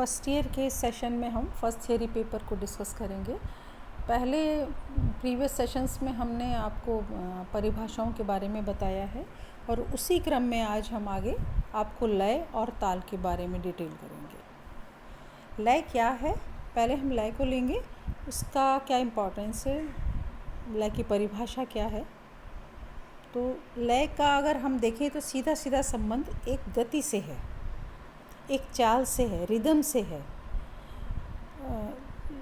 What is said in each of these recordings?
First year के session में हम फर्स्ट थियरी पेपर को डिस्कस करेंगे। पहले प्रीवियस सेशंस में हमने आपको परिभाषाओं के बारे में बताया है और उसी क्रम में आज हम आगे आपको लय और ताल के बारे में डिटेल करेंगे। लय क्या है, पहले हम लय को लेंगे, उसका क्या इम्पोर्टेंस है, लय की परिभाषा क्या है। तो लय का अगर हम देखें तो सीधा सीधा संबंध एक गति से है, एक चाल से है, रिदम से है।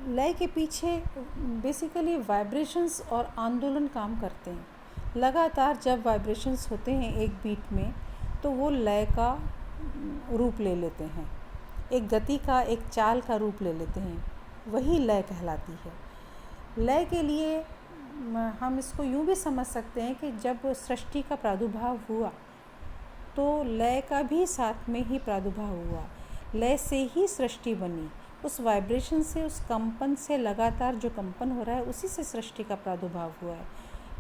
लय के पीछे बेसिकली वाइब्रेशंस और आंदोलन काम करते हैं। लगातार जब वाइब्रेशंस होते हैं एक बीट में तो वो लय का रूप ले लेते हैं, एक गति का, एक चाल का रूप ले लेते हैं, वही लय कहलाती है। लय के लिए हम इसको यूँ भी समझ सकते हैं कि जब सृष्टि का प्रादुर्भाव हुआ तो लय का भी साथ में ही प्रादुर्भाव हुआ, लय से ही सृष्टि बनी। उस वाइब्रेशन से, उस कंपन से, लगातार जो कंपन हो रहा है उसी से सृष्टि का प्रादुर्भाव हुआ है।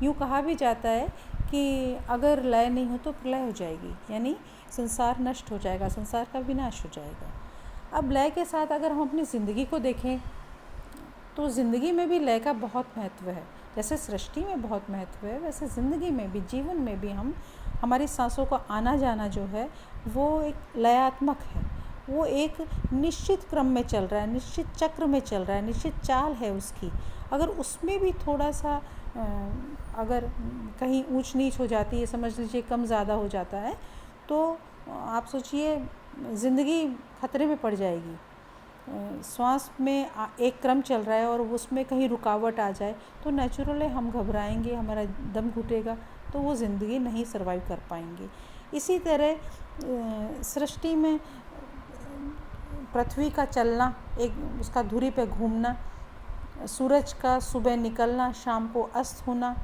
यूँ कहा भी जाता है कि अगर लय नहीं हो तो प्रलय हो जाएगी, यानी संसार नष्ट हो जाएगा, संसार का विनाश हो जाएगा। अब लय के साथ अगर हम अपनी ज़िंदगी को देखें तो ज़िंदगी में भी लय का बहुत महत्व है। जैसे सृष्टि में बहुत महत्व है, वैसे ज़िंदगी में भी, जीवन में भी हमारी सांसों का आना जाना जो है वो एक लयात्मक है। वो एक निश्चित क्रम में चल रहा है, निश्चित चक्र में चल रहा है, निश्चित चाल है उसकी। अगर उसमें भी थोड़ा सा अगर कहीं ऊंच नीच हो जाती है, समझ लीजिए कम ज़्यादा हो जाता है, तो आप सोचिए ज़िंदगी खतरे में पड़ जाएगी। श्वास में एक क्रम चल रहा है और उसमें कहीं रुकावट आ जाए तो नेचुरली हम घबराएंगे, हमारा दम घुटेगा, तो वो ज़िंदगी नहीं सर्वाइव कर पाएंगे। इसी तरह सृष्टि में पृथ्वी का चलना, एक उसका धुरी पे घूमना, सूरज का सुबह निकलना, शाम को अस्त होना,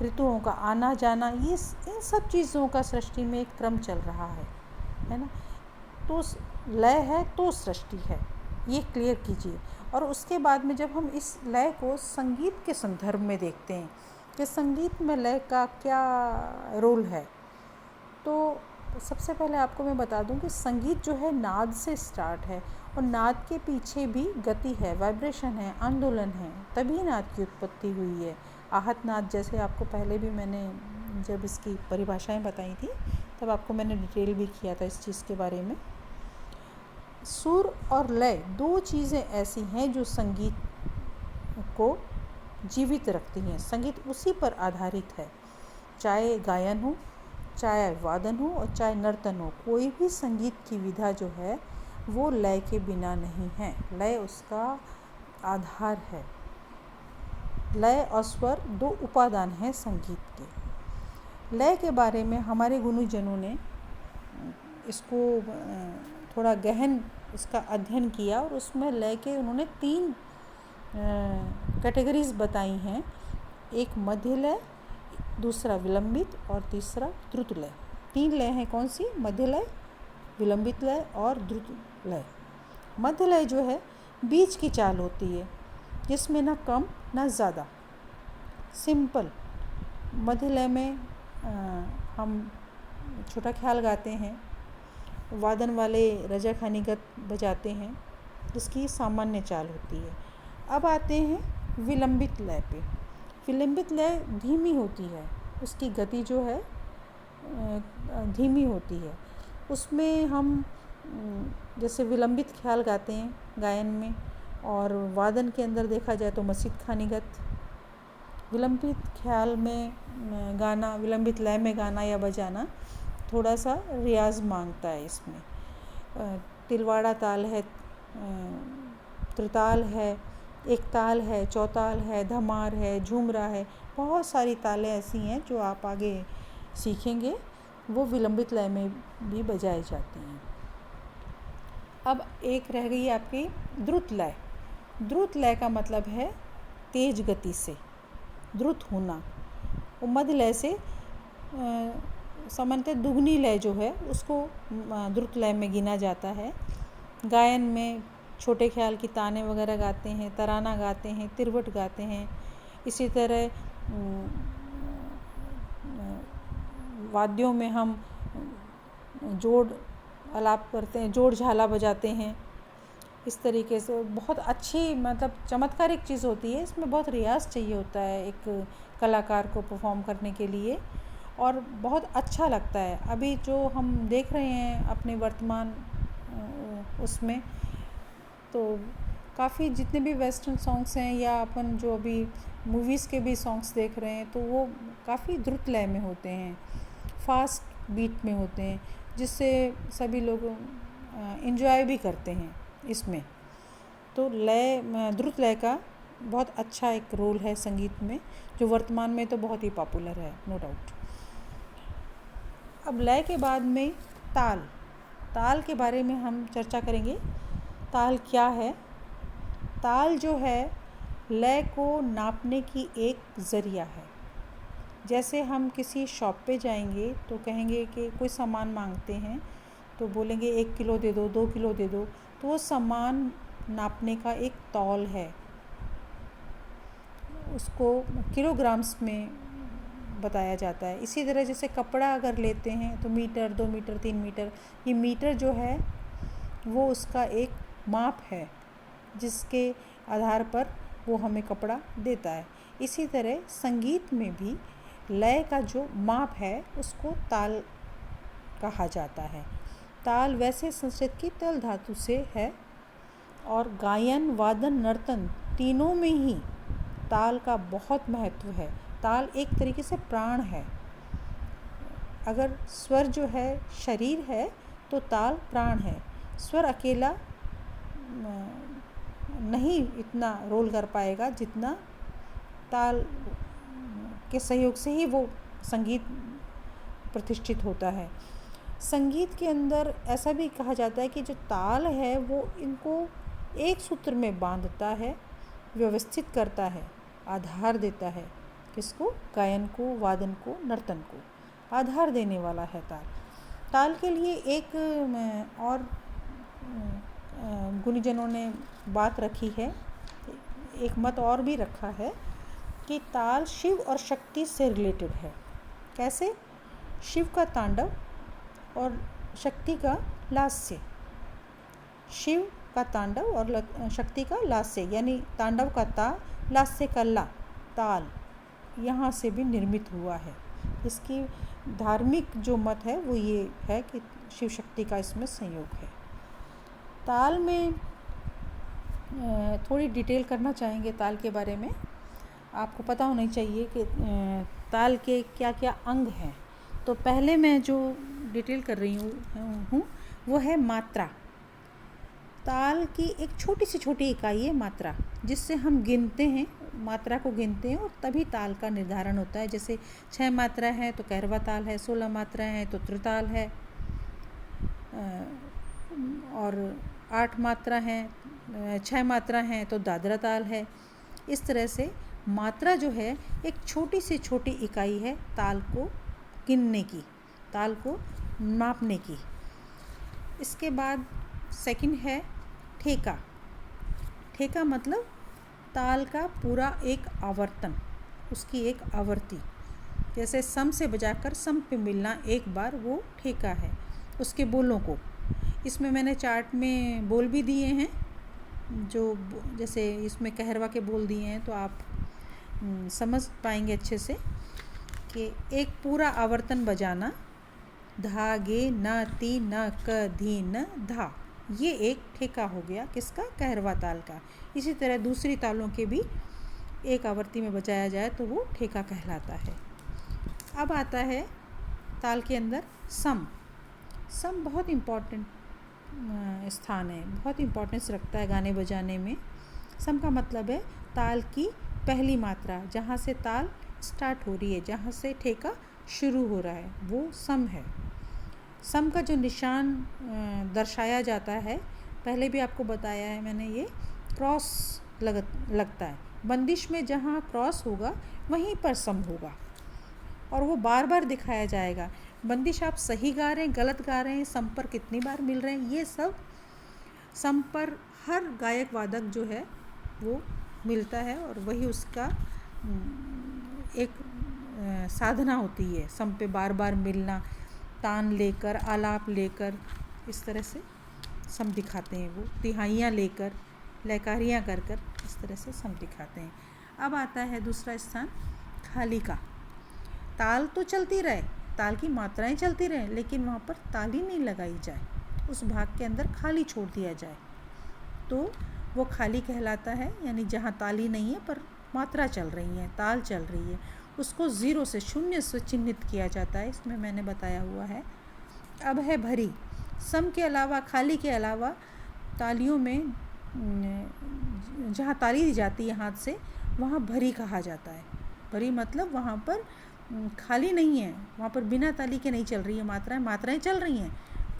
ऋतुओं का आना जाना, ये इन सब चीज़ों का सृष्टि में एक क्रम चल रहा है ना। तो लय है तो सृष्टि है, ये क्लियर कीजिए। और उसके बाद में जब हम इस लय को संगीत के संदर्भ में देखते हैं कि संगीत में लय का क्या रोल है, तो सबसे पहले आपको मैं बता दूं कि संगीत जो है नाद से स्टार्ट है और नाद के पीछे भी गति है, वाइब्रेशन है, आंदोलन है, तभी नाद की उत्पत्ति हुई है। आहत नाद, जैसे आपको पहले भी मैंने जब इसकी परिभाषाएं बताई थी तब आपको मैंने डिटेल भी किया था इस चीज़ के बारे में। सुर और लय दो चीज़ें ऐसी हैं जो संगीत को जीवित रखती हैं। संगीत उसी पर आधारित है, चाहे गायन हो, चाहे वादन हो और चाहे नर्तन हो, कोई भी संगीत की विधा जो है वो लय के बिना नहीं है। लय उसका आधार है। लय और स्वर दो उपादान हैं संगीत के। लय के बारे में हमारे गुरुजनों ने इसको थोड़ा गहन इसका अध्ययन किया और उसमें लय के उन्होंने 3 कैटेगरीज बताई हैं। एक मध्य लय, दूसरा विलंबित और तीसरा द्रुत लय। 3 लय हैं, कौन सी? मध्य लय, विलंबित लय और द्रुत लय। मध्य लय जो है बीच की चाल होती है, जिसमें ना कम ना ज़्यादा, सिंपल। मध्य लय में हम छोटा ख्याल गाते हैं, वादन वाले रजाखानीगत बजाते हैं, जिसकी सामान्य चाल होती है। अब आते हैं विलंबित लय पे। विलंबित लय धीमी होती है, उसकी गति जो है धीमी होती है। उसमें हम जैसे विलंबित ख्याल गाते हैं गायन में, और वादन के अंदर देखा जाए तो मसीद खानीगत। विलंबित ख्याल में गाना, विलंबित लय में गाना या बजाना थोड़ा सा रियाज मांगता है। इसमें तिलवाड़ा ताल है, त्रिताल है, एक ताल है, चौताल है, धमार है, झूमरा है, बहुत सारी तालें ऐसी हैं जो आप आगे सीखेंगे, वो विलंबित लय में भी बजाई जाती हैं। अब एक रह गई आपकी द्रुत लय। द्रुत लय का मतलब है तेज गति से, द्रुत होना। वो मध्य लय से सामान्यतः दुगनी लय जो है उसको द्रुत लय में गिना जाता है। गायन में छोटे ख्याल की ताने वगैरह गाते हैं, तराना गाते हैं, तिरवट गाते हैं। इसी तरह वाद्यों में हम जोड़ आलाप करते हैं, जोड़ झाला बजाते हैं। इस तरीके से बहुत अच्छी मतलब चमत्कारिक चीज़ होती है। इसमें बहुत रियाज़ चाहिए होता है एक कलाकार को परफॉर्म करने के लिए, और बहुत अच्छा लगता है। अभी जो हम देख रहे हैं अपने वर्तमान उसमें, तो काफ़ी जितने भी वेस्टर्न सॉन्ग्स हैं या अपन जो अभी मूवीज़ के भी सॉन्ग्स देख रहे हैं, तो वो काफ़ी द्रुत लय में होते हैं, फास्ट बीट में होते हैं, जिससे सभी लोग एंजॉय भी करते हैं इसमें। तो लय, द्रुत लय का बहुत अच्छा एक रोल है संगीत में, जो वर्तमान में तो बहुत ही पॉपुलर है, नो डाउट। अब लय के बाद में ताल, ताल के बारे में हम चर्चा करेंगे। ताल क्या है? ताल जो है लय को नापने की एक ज़रिया है। जैसे हम किसी शॉप पे जाएंगे तो कहेंगे कि कोई सामान मांगते हैं, तो बोलेंगे 1 किलो दे दो, 2 किलो दे दो, तो वो सामान नापने का एक तौल है, उसको किलोग्राम्स में बताया जाता है। इसी तरह जैसे कपड़ा अगर लेते हैं तो मीटर, 2 मीटर, 3 मीटर, ये मीटर जो है वो उसका एक माप है, जिसके आधार पर वो हमें कपड़ा देता है। इसी तरह संगीत में भी लय का जो माप है उसको ताल कहा जाता है। ताल वैसे संस्कृत की तल धातु से है, और गायन, वादन, नर्तन तीनों में ही ताल का बहुत महत्व है। ताल एक तरीके से प्राण है। अगर स्वर जो है शरीर है तो ताल प्राण है। स्वर अकेला नहीं इतना रोल कर पाएगा जितना ताल के सहयोग से ही वो संगीत प्रतिष्ठित होता है। संगीत के अंदर ऐसा भी कहा जाता है कि जो ताल है वो इनको एक सूत्र में बांधता है, व्यवस्थित करता है, आधार देता है। किसको? गायन को, वादन को, नर्तन को आधार देने वाला है ताल। ताल के लिए एक और गुणीजनों ने बात रखी है, एक मत और भी रखा है कि ताल शिव और शक्ति से रिलेटेड है। कैसे? शिव का तांडव और शक्ति का लास्य। शिव का तांडव और शक्ति का लास्य, यानी तांडव का ता, लास्य का ला, ताल यहाँ से भी निर्मित हुआ है। इसकी धार्मिक जो मत है वो ये है कि शिव शक्ति का इसमें संयोग है। ताल में थोड़ी डिटेल करना चाहेंगे ताल के बारे में। आपको पता होना चाहिए कि ताल के क्या क्या अंग हैं। तो पहले मैं जो डिटेल कर रही हूँ वो है मात्रा। ताल की एक छोटी से छोटी इकाई है मात्रा, जिससे हम गिनते हैं, मात्रा को गिनते हैं और तभी ताल का निर्धारण होता है। जैसे 6 मात्रा है तो कैरवा ताल है, 16 मात्रा है तो त्रिताल है, और 8 मात्रा है, 6 मात्रा है तो दादरा ताल है। इस तरह से मात्रा जो है एक छोटी से छोटी इकाई है ताल को गिनने की, ताल को मापने की। इसके बाद सेकंड है ठेका। ठेका मतलब ताल का पूरा एक आवर्तन, उसकी एक आवृत्ति। जैसे सम से बजाकर सम पे मिलना एक बार, वो ठेका है उसके बोलों को। इसमें मैंने चार्ट में बोल भी दिए हैं, जो जैसे इसमें कहरवा के बोल दिए हैं, तो आप समझ पाएंगे अच्छे से कि एक पूरा आवर्तन बजाना, धा गे न ती न क धी न धा, ये एक ठेका हो गया किसका? कहरवा ताल का। इसी तरह दूसरी तालों के भी एक आवृत्ति में बजाया जाए तो वो ठेका कहलाता है। अब आता है ताल के अंदर सम। सम बहुत इम्पॉर्टेंट स्थान है, बहुत इम्पोर्टेंस रखता है गाने बजाने में। सम का मतलब है ताल की पहली मात्रा, जहाँ से ताल स्टार्ट हो रही है, जहाँ से ठेका शुरू हो रहा है, वो सम है। सम का जो निशान दर्शाया जाता है, पहले भी आपको बताया है मैंने, ये क्रॉस लगता है। बंदिश में जहाँ क्रॉस होगा वहीं पर सम होगा, और वो बार बार दिखाया जाएगा। बंदिश आप सही गा रहे हैं, गलत गा रहे हैं, सम पर कितनी बार मिल रहे हैं, ये सब सम पर हर गायक वादक जो है वो मिलता है, और वही उसका एक साधना होती है, सम पे बार बार मिलना, तान लेकर, आलाप लेकर, इस तरह से सम दिखाते हैं, वो तिहाइयाँ लेकर, लयकारियाँ कर कर इस तरह से सम दिखाते हैं। अब आता है दूसरा स्थान खाली का। ताल तो चलती रहे, ताल की मात्राएं चलती रहें, लेकिन वहाँ पर ताली नहीं लगाई जाए, उस भाग के अंदर खाली छोड़ दिया जाए, तो वो खाली कहलाता है। यानी जहाँ ताली नहीं है पर मात्रा चल रही है, ताल चल रही है, उसको ज़ीरो से, शून्य से चिन्हित किया जाता है। इसमें मैंने बताया हुआ है। अब है भरी। सम के अलावा, खाली के अलावा तालियों में जहाँ ताली दी जाती है हाथ से, वहाँ भरी कहा जाता है। भरी मतलब वहाँ पर खाली नहीं है, वहाँ पर बिना ताली के नहीं चल रही है मात्राएं चल रही हैं,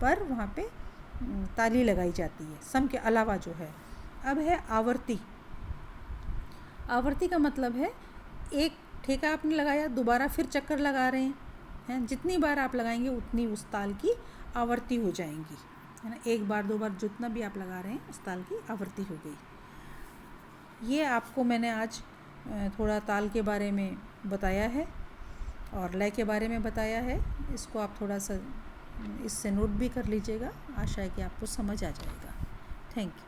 पर वहाँ पे ताली लगाई जाती है, सम के अलावा जो है। अब है आवर्ती। आवर्ती का मतलब है एक ठेका आपने लगाया, दोबारा फिर चक्कर लगा रहे हैं, जितनी बार आप लगाएंगे उतनी उस ताल की आवर्ती हो जाएंगी, है ना। एक बार, दो बार, जितना भी आप लगा रहे हैं उस ताल की आवर्ती हो गई। ये आपको मैंने आज थोड़ा ताल के बारे में बताया है और लय के बारे में बताया है। इसको आप थोड़ा सा इससे नोट भी कर लीजिएगा, आशा है कि आपको समझ आ जाएगा। Thank you.